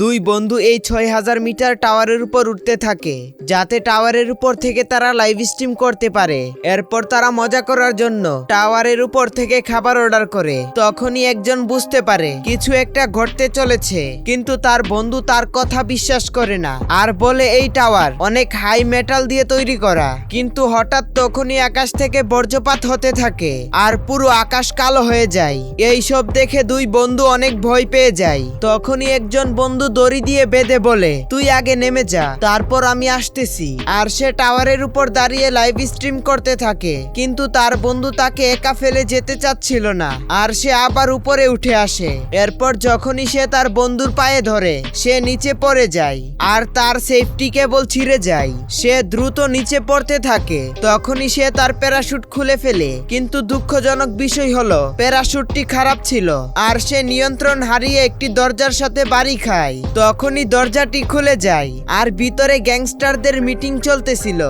দুই বন্ধু এই ৬,০০০ মিটার টাওয়ারের উপর উঠতে থাকে, যাতে টাওয়ারের উপর থেকে তারা লাইভ স্ট্রিম করতে পারে। এরপর তারা মজা করার জন্য টাওয়ারের উপর থেকে খাবার অর্ডার করে। তখনই একজন বুঝতে পারে কিছু একটা ঘটতে চলেছে, কিন্তু তার বন্ধু তার কথা বিশ্বাস করে না আর বলে এই টাওয়ার অনেক হাই মেটাল দিয়ে তৈরি করা। কিন্তু হঠাৎ তখনই আকাশ থেকে বজ্রপাত হতে থাকে আর পুরো আকাশ কালো হয়ে যায়। এই সব দেখে দুই বন্ধু অনেক ভয় পেয়ে যায়। তখনই একজন বন্ধু দড়ি দিয়ে বেঁধে বলে, তুই আগে নেমে যা, তারপর আমি আসতেছি। আর সে টাওয়ারের উপর দাঁড়িয়ে লাইভ স্ট্রিম করতে থাকে, কিন্তু তার বন্ধু তাকে একা ফেলে যেতে চাচ্ছিল না আর সে আবার উপরে উঠে আসে। এরপর যখনই সে তার বন্ধুর পায়ে ধরে, সে নিচে পড়ে যায় আর তার সেফটি কেবল ছিঁড়ে যায়। সে দ্রুত নিচে পড়তে থাকে। তখনই সে তার প্যারাশুট খুলে ফেলে, কিন্তু দুঃখজনক বিষয় হলো প্যারাশুটটি খারাপ ছিল আর সে নিয়ন্ত্রণ হারিয়ে একটি দরজার সাথে বাড়ি খায়। তখনই দরজাটি খুলে যায় আর ভিতরে গ্যাংস্টারদের মিটিং চলতেছিল।